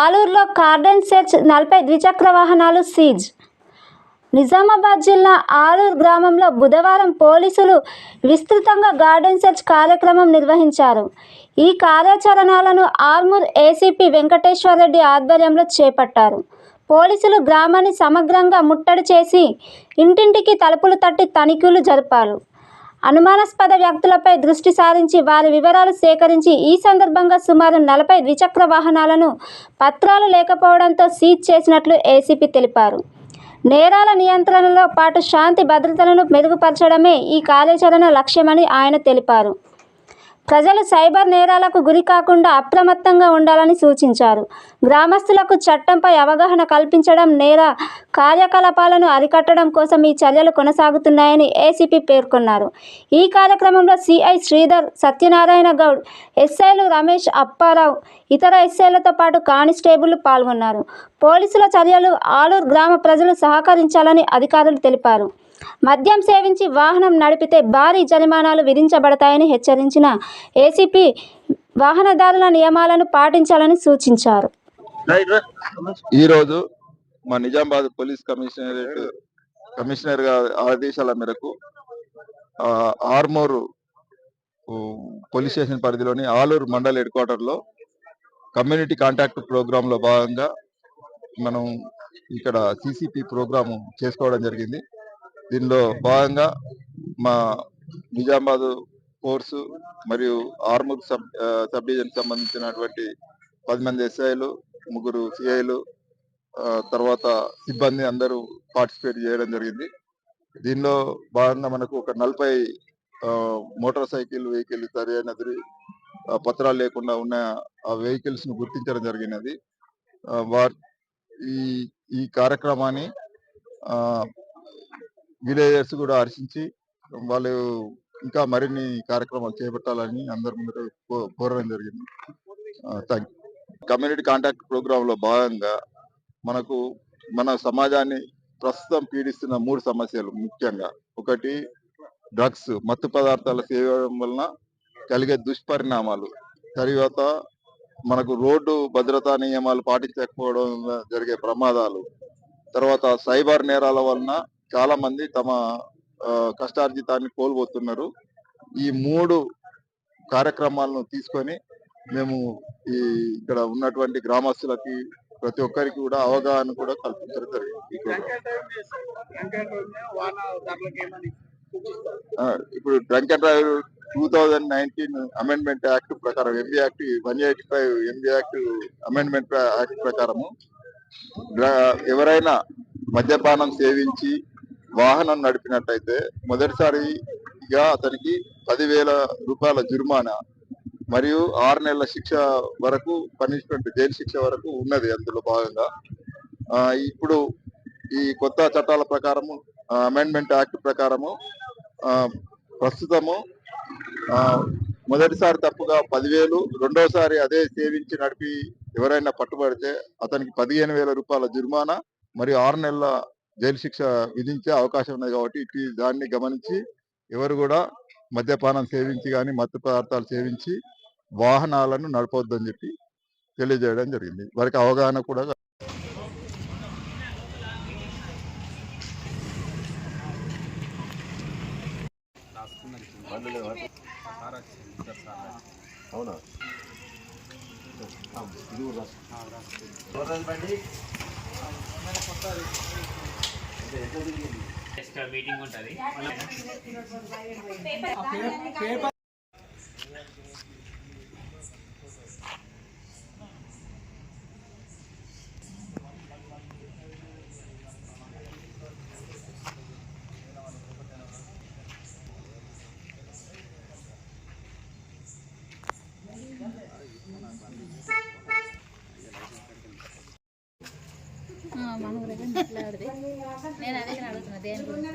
ఆలూరులో cordon search 40 ద్విచక్ర వాహనాలు seize. Nizamabad జిల్లా ఆలూరు గ్రామంలో బుధవారం పోలీసులు విస్తృతంగా గార్డెన్ సెర్చ్ కార్యక్రమం నిర్వహించారు. ఈ కార్యాచరణలను ఆర్మూర్ ఏసీపీ వెంకటేశ్వర్రెడ్డి ఆధ్వర్యంలో చేపట్టారు. పోలీసులు గ్రామాన్ని సమగ్రంగా ముట్టడి చేసి ఇంటింటికి తలుపులు తట్టి తనిఖీలు జరిపారు. అనుమానాస్పద వ్యక్తులపై దృష్టి సారించి వారి వివరాలు సేకరించి ఈ సందర్భంగా సుమారు 40 ద్విచక్ర వాహనాలను పత్రాలు లేకపోవడంతో సీజ్ చేసినట్లు ఏసీపీ తెలిపారు. నేరాల నియంత్రణలో పాటు శాంతి భద్రతలను మెరుగుపరచడమే ఈ కార్యాచరణ లక్ష్యమని ఆయన తెలిపారు. ప్రజలు సైబర్ నేరాలకు గురి కాకుండా అప్రమత్తంగా ఉండాలని సూచించారు. గ్రామస్తులకు చట్టంపై అవగాహన కల్పించడం, నేర కార్యకలాపాలను అరికట్టడం కోసం ఈ చర్యలు కొనసాగుతున్నాయని ఏసీపీ పేర్కొన్నారు. ఈ కార్యక్రమంలో సిఐ శ్రీధర్, సత్యనారాయణ గౌడ్, ఎస్ఐలు రమేష్, అప్పారావు, ఇతర ఎస్ఐలతో పాటు కానిస్టేబుళ్లు పాల్గొన్నారు. పోలీసుల చర్యలు ఆలూరు గ్రామ ప్రజలు సహకరించాలని అధికారులు తెలిపారు. మద్యం సేవించి వాహనం నడిపితే భారీ జరిమానాలు విధించబడతాయని హెచ్చరించిన ఏసీపీ వాహనదారుల నియమాలను పాటించాలని సూచించారు. ఈరోజు మా నిజామాబాద్ పోలీస్ కమిషనర్ ఆదేశాల మేరకు ఆర్మూర్ పోలీస్ స్టేషన్ పరిధిలోని ఆలూరు మండల్ హెడ్ క్వార్టర్ లో కమ్యూనిటీ కాంటాక్ట్ ప్రోగ్రామ్ లో భాగంగా మనం ఇక్కడ సిసిపి ప్రోగ్రామ్ చేసుకోవడం జరిగింది. దీనిలో భాగంగా మా నిజామాబాద్ ఫోర్సు మరియు ఆర్మూర్ సబ్ డివిజన్ సంబంధించినటువంటి 10 మంది ఎస్ఐలు, 3 సిఐలు, తర్వాత సిబ్బంది అందరూ పార్టిసిపేట్ చేయడం జరిగింది. దీనిలో భాగంగా మనకు ఒక 40 మోటార్ సైకిల్ వెహికల్ సరైన పత్రాలు లేకుండా ఉన్న ఆ వెహికల్స్ ను గుర్తించడం జరిగినది. ఈ కార్యక్రమాన్ని విలేజర్స్ కూడా హర్షించి వాళ్ళు ఇంకా మరిన్ని కార్యక్రమాలు చేపట్టాలని అందరి ముందు కోరడం జరిగింది. Thank you. Community contact program లో భాగంగా మనకు మన సమాజాన్ని ప్రస్తుతం పీడిస్తున్న 3 సమస్యలు ముఖ్యంగా, ఒకటి డ్రగ్స్, మత్తు పదార్థాల సేవనం వలన కలిగే దుష్పరిణామాలు, తర్వాత మనకు రోడ్డు భద్రతా నియమాలు పాటించకపోవడం వల్ల జరిగే ప్రమాదాలు, తర్వాత సైబర్ నేరాల వలన చాలా మంది తమ కష్టార్జితాన్ని కోల్పోతున్నారు. ఈ 3 కార్యక్రమాలను తీసుకొని మేము ఇక్కడ ఉన్నటువంటి గ్రామస్తులకి ప్రతి ఒక్కరికి కూడా అవగాహన కూడా కల్పించడం జరిగింది. ఇప్పుడు drunk and drive 2019 amendment act ప్రకారం, MB act 185 MB act amendment act ప్రకారము ఎవరైనా మద్యపానం సేవించి వాహనం నడిపినట్టయితే మొదటిసారిగా అతనికి 10,000 రూపాయల జుర్మానా మరియు 6 నెలల శిక్ష వరకు పనిష్మెంట్, జైలు శిక్ష వరకు ఉన్నది. అందులో భాగంగా ఇప్పుడు ఈ కొత్త చట్టాల ప్రకారము, అమెండ్మెంట్ యాక్ట్ ప్రకారము ప్రస్తుతము మొదటిసారి తప్పుగా 10,000, రెండోసారి అదే సేవించి నడిపి ఎవరైనా పట్టుబడితే అతనికి 15,000 రూపాయల జుర్మానా మరియు 6 నెలల జైలు శిక్ష విధించే అవకాశం ఉన్నది. కాబట్టి దాన్ని గమనించి ఎవరు కూడా మద్యపానం సేవించి కానీ మత్తు పదార్థాలు సేవించి వాహనాలను నడపవద్దని చెప్పి తెలియజేయడం జరిగింది. వారికి అవగాహన కూడా అవునా మీటింగ్ ఉంటుంది. మన ఊరికి మాట్లాడితే నేను అదే అడుగుతున్నా దేని గురించి